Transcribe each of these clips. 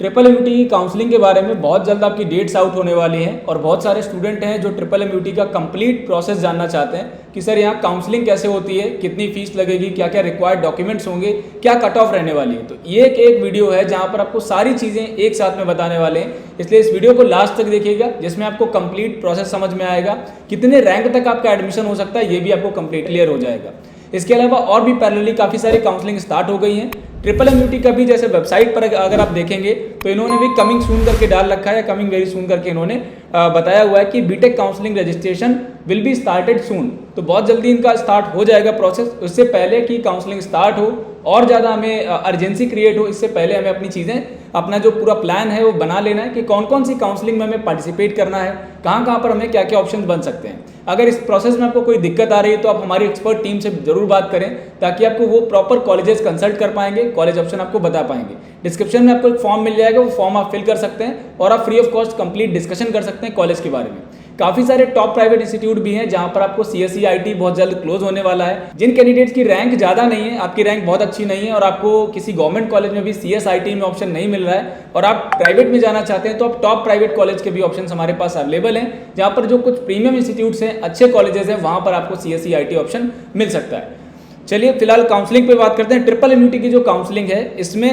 Triple MUT की counselling के बारे में बहुत जल्द आपकी डेट्स आउट होने वाली हैं और बहुत सारे स्टूडेंट हैं जो ट्रिपल एमयूटी का कंप्लीट प्रोसेस जानना चाहते हैं कि सर यहाँ काउंसलिंग कैसे होती है, कितनी फीस लगेगी, क्या क्या रिक्वायर्ड डॉक्यूमेंट्स होंगे, क्या कट ऑफ रहने वाली है। तो ये एक वीडियो है जहाँ पर आपको सारी चीज़ें एक साथ में बताने वाले हैं, इसलिए इस वीडियो को लास्ट तक देखिएगा जिसमें आपको कंप्लीट प्रोसेस समझ में आएगा, कितने रैंक तक आपका एडमिशन हो सकता है ये भी आपको कंप्लीट क्लियर हो जाएगा। इसके अलावा और भी पैरेलली काफ़ी सारी काउंसलिंग स्टार्ट हो गई हैं। ट्रिपल एमयूटी का भी जैसे वेबसाइट पर अगर आप देखेंगे तो इन्होंने भी कमिंग सून करके डाल रखा है या कमिंग वेरी सून करके इन्होंने बताया हुआ है कि BTech counselling registration will be started soon. तो बहुत जल्दी इनका स्टार्ट हो जाएगा प्रोसेस। उससे पहले कि काउंसलिंग स्टार्ट हो और ज़्यादा हमें अर्जेंसी क्रिएट हो, इससे पहले हमें अपनी चीज़ें, अपना जो पूरा प्लान है वो बना लेना है कि कौन कौन सी काउंसलिंग में हमें पार्टिसिपेट करना है, कहाँ कहाँ पर हमें क्या क्या ऑप्शन बन सकते हैं। अगर इस प्रोसेस में आपको कोई दिक्कत आ रही है तो आप हमारी एक्सपर्ट टीम से जरूर बात करें ताकि आपको वो प्रॉपर कॉलेजेस कंसल्ट कर पाएंगे, कॉलेज ऑप्शन आपको बता पाएंगे। डिस्क्रिप्शन में आपको एक फॉर्म मिल जाएगा, वो फॉर्म आप फिल कर सकते हैं और आप free of cost complete discussion कर सकते हैं कॉलेज के बारे में। काफ़ी सारे टॉप प्राइवेट इंस्टीट्यूट भी हैं जहां पर आपको CSE IT बहुत जल्द क्लोज होने वाला है। जिन कैंडिडेट्स की रैंक ज़्यादा नहीं है, आपकी रैंक बहुत अच्छी नहीं है और आपको किसी गवर्नमेंट कॉलेज में भी CSIT में ऑप्शन नहीं मिल रहा है और आप प्राइवेट में जाना चाहते हैं, तो आप टॉप प्राइवेट कॉलेज के भी ऑप्शन हमारे पास अवेलेबल हैं, जहाँ पर जो कुछ प्रीमियम इंस्टीट्यूट्स हैं, अच्छे कॉलेजेस हैं, वहाँ पर आपको CSE IT ऑप्शन मिल सकता है। चलिए फिलहाल काउंसलिंग पे बात करते हैं। ट्रिपल एमयूटी की जो काउंसलिंग है इसमें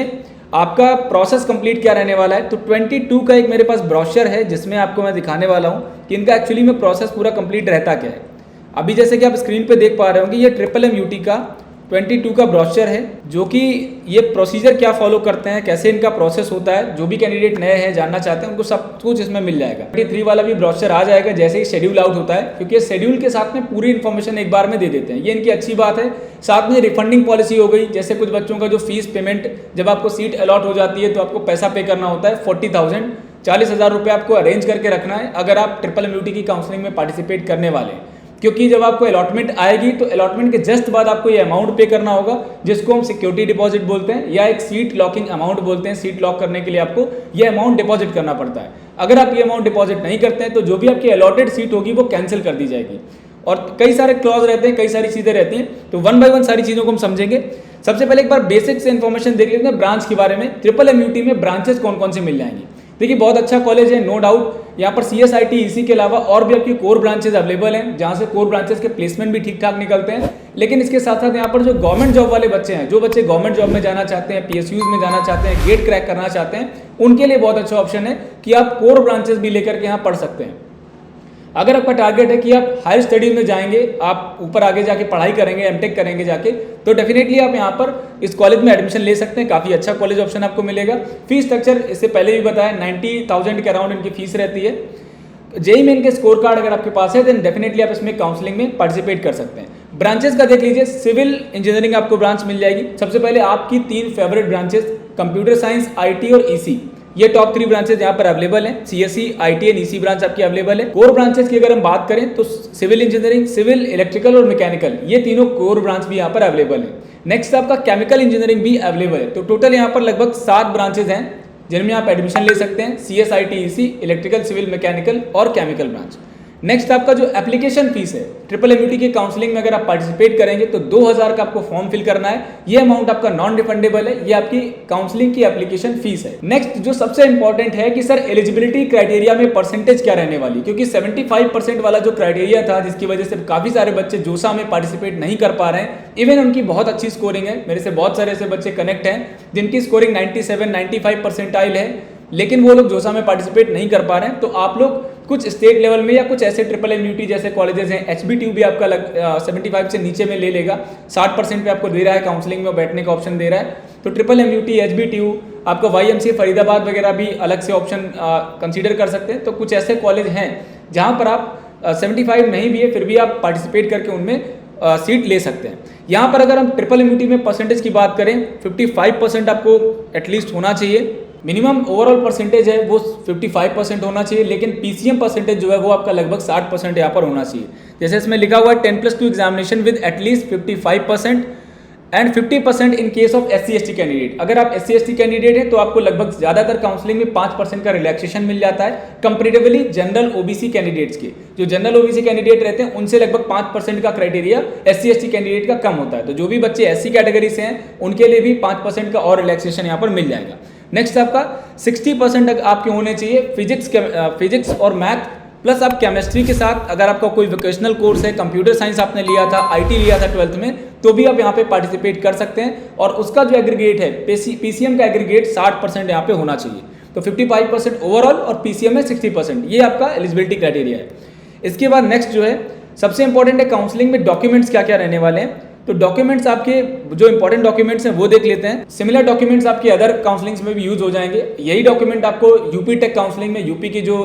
आपका प्रोसेस कंप्लीट क्या रहने वाला है। तो 22 का एक मेरे पास ब्रोशर है जिसमें आपको मैं दिखाने वाला हूँ कि इनका एक्चुअली में प्रोसेस पूरा कंप्लीट रहता क्या है। अभी जैसे कि आप स्क्रीन पे देख पा रहे होंगे ये ट्रिपल एमयूटी का 22 का ब्रोशर है, जो कि ये प्रोसीजर क्या फॉलो करते हैं, कैसे इनका प्रोसेस होता है। जो भी कैंडिडेट नए हैं जानना चाहते हैं उनको सब कुछ इसमें मिल जाएगा। 23 वाला भी ब्रोशर आ जाएगा जैसे ही शेड्यूल आउट होता है, क्योंकि ये शेड्यूल के साथ में पूरी इन्फॉर्मेशन एक बार में दे देते हैं, ये इनकी अच्छी बात है। साथ में रिफंडिंग पॉलिसी हो गई, जैसे कुछ बच्चों का जो फीस पेमेंट, जब आपको सीट अलॉट हो जाती है तो आपको पैसा पे करना होता है 40,000, 40,000 रुपये आपको अरेंज करके रखना है अगर आप ट्रिपल एमयूटी की काउंसलिंग में पार्टिसिपेट करने वाले हैं। क्योंकि जब आपको अलॉटमेंट आएगी तो अलॉटमेंट के जस्ट बाद आपको ये अमाउंट पे करना होगा, जिसको हम सिक्योरिटी डिपॉजिट बोलते हैं या एक सीट लॉकिंग अमाउंट बोलते हैं। सीट लॉक करने के लिए आपको ये अमाउंट डिपॉजिट करना पड़ता है। अगर आप ये अमाउंट डिपॉजिट नहीं करते हैं तो जो भी आपकी अलॉटेड सीट होगी वो कैंसिल कर दी जाएगी। और कई सारे क्लॉज रहते हैं, कई सारी चीज़ें रहती हैं, तो वन बाय वन सारी चीज़ों को हम समझेंगे। सबसे पहले एक बार बेसिक से इन्फॉर्मेशन देख लेते हैं ब्रांच के बारे में। ट्रिपल एमयूटी में ब्रांचेस कौन कौन से मिल जाएंगी। देखिए बहुत अच्छा कॉलेज है, नो डाउट। यहाँ पर CSIT EC के अलावा और भी आपकी कोर ब्रांचेस अवेलेबल हैं, जहाँ से कोर ब्रांचेस के प्लेसमेंट भी ठीक ठाक निकलते हैं। लेकिन इसके साथ साथ यहाँ पर जो गवर्नमेंट जॉब वाले बच्चे हैं, जो बच्चे गवर्नमेंट जॉब में जाना चाहते हैं, PSUs में जाना चाहते हैं, गेट क्रैक करना चाहते हैं, उनके लिए बहुत अच्छा ऑप्शन है कि आप कोर ब्रांचेस भी लेकर के यहाँ पढ़ सकते हैं। अगर आपका टारगेट है कि आप हायर स्टडीज में जाएंगे, आप ऊपर आगे जाके पढ़ाई करेंगे, MTech करेंगे जाके, तो डेफिनेटली आप यहाँ पर इस कॉलेज में एडमिशन ले सकते हैं। काफ़ी अच्छा कॉलेज ऑप्शन आपको मिलेगा। फीस स्ट्रक्चर इससे पहले भी बताया, 90,000 के अराउंड इनकी फीस रहती है। जेईई मेन के स्कोर कार्ड अगर आपके पास है देन डेफिनेटली आप इसमें काउंसलिंग में पार्टिसिपेट कर सकते हैं। ब्रांचेस का देख लीजिए, सिविल इंजीनियरिंग आपको ब्रांच मिल जाएगी। सबसे पहले आपकी 3 favourite branches, computer science, IT और EC, ये टॉप 3 ब्रांचेस यहाँ पर अवेलेबल हैं। CSE, IT and EC branch आपकी अवेलेबल है। कोर ब्रांचेस की अगर हम बात करें तो सिविल इंजीनियरिंग, सिविल, इलेक्ट्रिकल और मैकेनिकल, ये तीनों कोर ब्रांच भी यहाँ पर अवेलेबल है। नेक्स्ट आपका केमिकल इंजीनियरिंग भी अवेलेबल है। तो टोटल यहाँ पर लगभग 7 ब्रांचेस हैं जिनमें आप एडमिशन ले सकते हैं। CSIT EC, electrical, civil, mechanical और केमिकल ब्रांच। नेक्स्ट आपका जो एप्लीकेशन फीस है, ट्रिपल एमयूटी की काउंसलिंग में अगर आप पार्टिसिपेट करेंगे तो 2,000 का आपको फॉर्म फिल करना है। ये अमाउंट आपका नॉन रिफंडेबल है, ये आपकी काउंसलिंग की एप्लीकेशन फीस है। नेक्स्ट जो सबसे इंपॉर्टेंट है कि सर एलिजिबिलिटी क्राइटेरिया में परसेंटेज क्या रहने वाली, क्योंकि 75% वाला जो क्राइटेरिया था जिसकी वजह से काफी सारे बच्चे जोसा में पार्टिसिपेट नहीं कर पा रहे हैं। इवन उनकी बहुत अच्छी स्कोरिंग है, मेरे से बहुत सारे ऐसे बच्चे कनेक्ट हैं जिनकी स्कोरिंग 97-95 परसेंटाइल है, लेकिन वो लोग जोसा में पार्टिसिपेट नहीं कर पा रहे हैं। तो आप लोग कुछ स्टेट लेवल में या कुछ ऐसे ट्रिपल एमयूटी जैसे कॉलेजेस हैं, HBTU भी आपका 75 से नीचे में ले लेगा, 60% पे आपको दे रहा है, काउंसलिंग में बैठने का ऑप्शन दे रहा है। तो ट्रिपल एमयूटी, HBTU, आपका YMCA फरीदाबाद वगैरह भी अलग से ऑप्शन कंसीडर कर सकते हैं। तो कुछ ऐसे कॉलेज हैं जहाँ पर आप 75 नहीं भी है फिर भी आप पार्टिसिपेट करके उनमें सीट ले सकते हैं। यहाँ पर अगर हम ट्रिपल एमयूटी में परसेंटेज की बात करें, 55% आपको एटलीस्ट होना चाहिए। मिनिमम ओवरऑल परसेंटेज है वो 55% होना चाहिए, लेकिन PCM परसेंटेज जो है वो आपका लगभग 60% यहाँ पर होना चाहिए। जैसे इसमें लिखा हुआ है 10+2 examination with at least 55% and 50% in case of SC/ST candidate. अगर आप SC/ST कैंडिडेट हैं तो आपको लगभग ज़्यादातर काउंसलिंग में 5% का रिलैक्सेशन मिल जाता है कंपेरेटिवली जनरल OBC कैंडिडेट्स के। जो जनरल OBC कैंडिडेट रहते हैं उनसे लगभग 5% का क्राइटेरिया SC/ST कैंडिडेट का कम होता है। तो जो भी बच्चे SC कैटेगरी से हैं उनके लिए भी 5% का और रिलैक्सेशन यहाँ पर मिल जाएगा। नेक्स्ट आपका 60% आपके होने चाहिए फिजिक्स और मैथ, प्लस आप केमिस्ट्री के साथ अगर आपका कोई वोकेशनल कोर्स है, कंप्यूटर साइंस आपने लिया था, आईटी लिया था 12th में, तो भी आप यहाँ पे पार्टिसिपेट कर सकते हैं। और उसका जो एग्रीगेट है पीसीएम का एग्रीगेट 60% यहाँ पे होना चाहिए। तो 55% ओवरऑल और पीसीएम में 60%, ये आपका एलिजिबिलिटी क्राइटेरिया है। इसके बाद नेक्स्ट जो है सबसे इंपॉर्टेंट है काउंसलिंग में डॉक्यूमेंट्स क्या क्या रहने वाले हैं। तो डॉक्यूमेंट्स आपके जो इंपॉर्टेंट डॉक्यूमेंट्स हैं वो देख लेते हैं। सिमिलर डॉक्यूमेंट्स आपके अदर काउंसलिंग्स में भी यूज हो जाएंगे। यही डॉक्यूमेंट आपको यूपी टेक काउंसलिंग में, यूपी की जो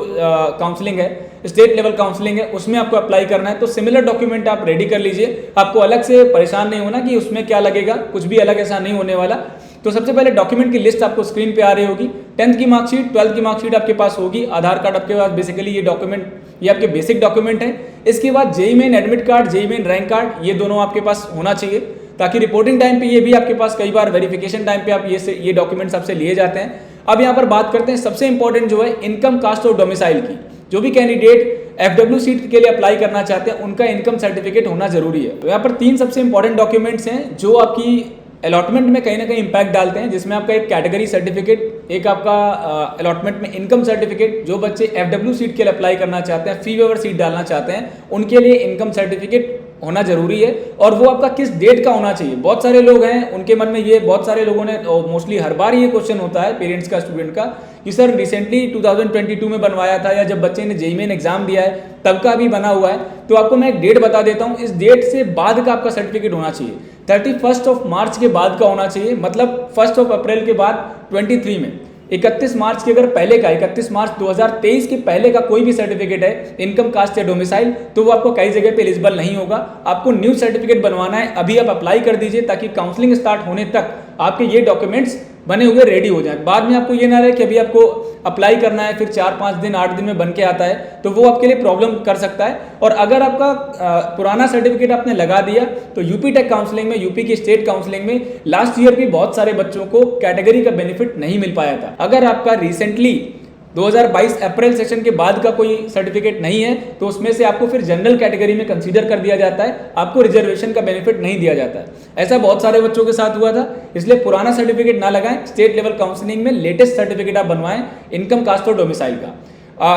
काउंसलिंग है, स्टेट लेवल काउंसलिंग है, उसमें आपको अप्लाई करना है। तो सिमिलर डॉक्यूमेंट आप रेडी कर लीजिए, आपको अलग से परेशान नहीं होना कि उसमें क्या लगेगा, कुछ भी अलग ऐसा नहीं होने वाला। तो सबसे पहले डॉक्यूमेंट की लिस्ट आपको स्क्रीन पे आ रही होगी। 10th की मार्कशीट, 12th की मार्कशीट आपके पास होगी, आधार कार्ड आपके पास, बेसिकली ये डॉक्यूमेंट, ये आपके बेसिक डॉक्यूमेंट है। इसके बाद JEE main admit card, JEE main rank card, ये दोनों आपके पास होना चाहिए, ताकि रिपोर्टिंग टाइम पे ये भी आपके पास, कई बार वेरिफिकेशन टाइम पे आप ये डॉक्यूमेंट्स आपसे लिए जाते हैं। अब यहाँ पर बात करते हैं सबसे इंपॉर्टेंट जो है इनकम, कास्ट और डोमिसाइल की। जो भी कैंडिडेट FW सीट के लिए अप्लाई करना चाहते हैं उनका इनकम सर्टिफिकेट होना जरूरी है। तो यहाँ पर 3 सबसे इंपॉर्टेंट डॉक्यूमेंट्स हैं जो आपकी अलॉटमेंट में कहीं ना कहीं इंपैक्ट डालते हैं, जिसमें आपका एक कैटेगरी सर्टिफिकेट, एक आपका अलॉटमेंट में इनकम सर्टिफिकेट। जो बच्चे FW सीट के लिए अप्लाई करना चाहते हैं, फी वेवर सीट डालना चाहते हैं, उनके लिए इनकम सर्टिफिकेट होना जरूरी है। और वो आपका किस डेट का होना चाहिए। बहुत सारे लोग हैं उनके मन में ये, बहुत सारे लोगों ने मोस्टली हर बार ये क्वेश्चन होता है पेरेंट्स का, स्टूडेंट का, कि सर रिसेंटली 2022 में बनवाया था या जब बच्चे ने जेईई मेन एग्जाम दिया है तब का भी बना हुआ है। तो आपको मैं एक डेट बता देता हूँ, इस डेट से बाद का आपका सर्टिफिकेट होना चाहिए। 31 मार्च के बाद का होना चाहिए, मतलब 1 अप्रैल के बाद 23 में। 31 मार्च के अगर पहले का, 31 मार्च 2023 के पहले का कोई भी सर्टिफिकेट है इनकम, कास्ट या डोमिसाइल, तो वो आपको कई जगह पे एलिजिबल नहीं होगा। आपको न्यू सर्टिफिकेट बनवाना है, अभी आप अप्लाई कर दीजिए, ताकि काउंसलिंग स्टार्ट होने तक आपके ये डॉक्यूमेंट्स बने हुए रेडी हो जाए। बाद में आपको ये ना रहे कि अभी आपको अप्लाई करना है, फिर 4-5 दिन 8 दिन में बन के आता है, तो वो आपके लिए प्रॉब्लम कर सकता है। और अगर आपका पुराना सर्टिफिकेट आपने लगा दिया, तो यूपी टेक काउंसलिंग में, यूपी की स्टेट काउंसलिंग में लास्ट ईयर भी बहुत सारे बच्चों को कैटेगरी का बेनिफिट नहीं मिल पाया था। अगर आपका रिसेंटली 2022 अप्रैल सेशन के बाद का कोई सर्टिफिकेट नहीं है, तो उसमें से आपको फिर जनरल कैटेगरी में कंसीडर कर दिया जाता है, आपको रिजर्वेशन का बेनिफिट नहीं दिया जाता है। ऐसा बहुत सारे बच्चों के साथ हुआ था, इसलिए पुराना सर्टिफिकेट ना लगाएं। स्टेट लेवल काउंसलिंग में लेटेस्ट सर्टिफिकेट आप बनवाएं इनकम, कास्ट और डोमिसाइल का।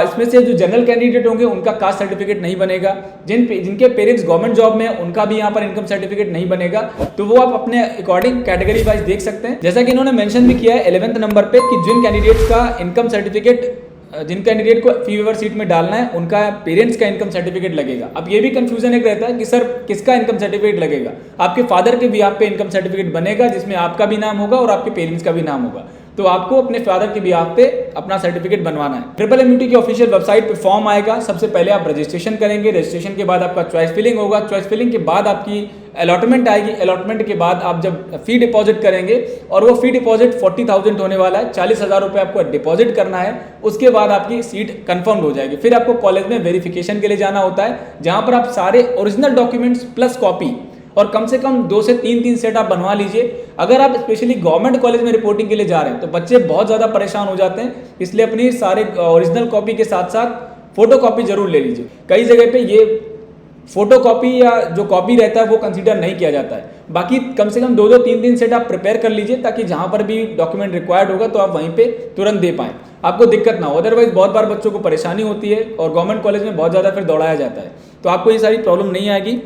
इसमें से जो जनरल कैंडिडेट होंगे उनका कास्ट सर्टिफिकेट नहीं बनेगा, जिनके पेरेंट्स गवर्नमेंट जॉब में हैं उनका भी यहाँ पर इनकम सर्टिफिकेट नहीं बनेगा। तो वो आप अपने अकॉर्डिंग कैटेगरी वाइज देख सकते हैं। जैसा कि इन्होंने मेंशन भी किया है 11th नंबर पे कि जिन कैंडिडेट्स का इनकम सर्टिफिकेट, जिन कैंडिडेट को फी वेवर सीट में डालना है उनका पेरेंट्स का इनकम सर्टिफिकेट लगेगा। अब ये भी कंफ्यूजन एक रहता है कि सर किसका इनकम सर्टिफिकेट लगेगा। आपके फादर के भी आप पे इनकम सर्टिफिकेट बनेगा, जिसमें आपका भी नाम होगा और आपके पेरेंट्स का भी नाम होगा। तो आपको अपने फादर के बिहाफ पे अपना सर्टिफिकेट बनवाना है। ट्रिपल एमयूटी की ऑफिशियल वेबसाइट पे फॉर्म आएगा। सबसे पहले आप रजिस्ट्रेशन करेंगे, रजिस्ट्रेशन के बाद आपका चॉइस फिलिंग होगा, चॉइस फिलिंग के बाद आपकी अलॉटमेंट आएगी, अलॉटमेंट के बाद आप जब फी डिपॉजिट करेंगे, और वो फी डिपॉजिट 40,000 होने वाला है, 40,000 रुपये आपको डिपॉजिट करना है। उसके बाद आपकी सीट कंफर्म हो जाएगी। फिर आपको कॉलेज में वेरिफिकेशन के लिए जाना होता है, जहाँ पर आप सारे ओरिजिनल डॉक्यूमेंट्स प्लस कॉपी और कम से कम 2 से 3 सेट आप बनवा लीजिए। अगर आप स्पेशली गवर्नमेंट कॉलेज में रिपोर्टिंग के लिए जा रहे हैं तो बच्चे बहुत ज़्यादा परेशान हो जाते हैं, इसलिए अपनी सारे ओरिजिनल कॉपी के साथ साथ फोटो कॉपी जरूर ले लीजिए। कई जगह पे ये फोटो कॉपी या जो कॉपी रहता है वो कंसीडर नहीं किया जाता है। बाकी कम से कम 2-2, 3-3 सेट आप प्रिपेयर कर लीजिए, ताकि जहाँ पर भी डॉक्यूमेंट रिक्वायर्ड होगा तो आप वहीं पे तुरंत दे पाएँ, आपको दिक्कत ना हो। अदरवाइज बहुत बार बच्चों को परेशानी होती है और गवर्नमेंट कॉलेज में बहुत ज़्यादा फिर दौड़ाया जाता है, तो आपको ये सारी प्रॉब्लम नहीं आएगी।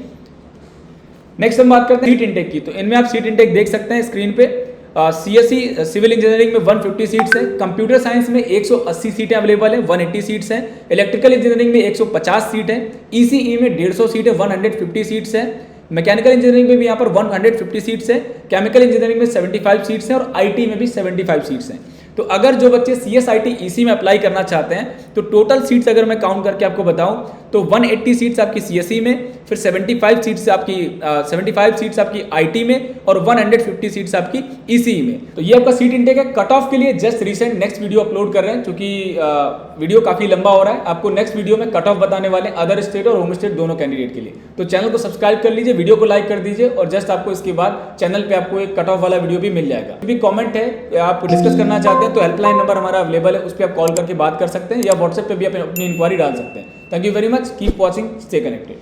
नेक्स्ट हम बात करते हैं सीट इंटेक की। तो इनमें आप सीट इंटेक देख सकते हैं स्क्रीन पे। सीएससी सिविल इंजीनियरिंग में 150 सीट्स हैं, कंप्यूटर साइंस में 180 सीटें अवेलेबल हैं, 180 सीट्स हैं, इलेक्ट्रिकल इंजीनियरिंग में 150 सीट हैं, ईसीई में 150 सीट है, 150 सीट्स हैं, मैकेनिकल इंजीनियरिंग में भी यहाँ पर 150 सीट्स हैं, केमिकल इंजीनियरिंग में 75 सीट्स हैं और आईटी में भी 75 सीट्स हैं। तो अगर जो बच्चे सीएसआईटी ईसी में अप्लाई करना चाहते हैं तो टोटल सीट्स अगर मैं काउंट करके आपको बताऊं तो 180 सीट्स आपकी सीएसई में, फिर 75 सीट्स आपकी आईटी में और 150 सीट्स आपकी ईसीई में। तो ये आपका सीट इंटेक है। कट ऑफ के लिए just recent next video upload कर रहे हैं, क्योंकि वीडियो काफी लंबा हो रहा है। आपको नेक्स्ट वीडियो में कट ऑफ बताने वाले अदर स्टेट और होम स्टेट दोनों कैंडिडेट के लिए। तो चैनल को सब्सक्राइब कर लीजिए, वीडियो को लाइक कर दीजिए और जस्ट आपको इसके बाद चैनल पे आपको एक कट ऑफ वाला वीडियो भी मिल जाएगा। भी कॉमेंट है, आप डिस्कस करना चाहते हैं तो हेल्पलाइन नंबर हमारा अवेलेबल है, उस पर आप कॉल करके बात कर सकते हैं या व्हाट्सएप पे भी आप अपनी इंक्वायरी डाल सकते हैं। Thank you very much, keep watching, stay connected.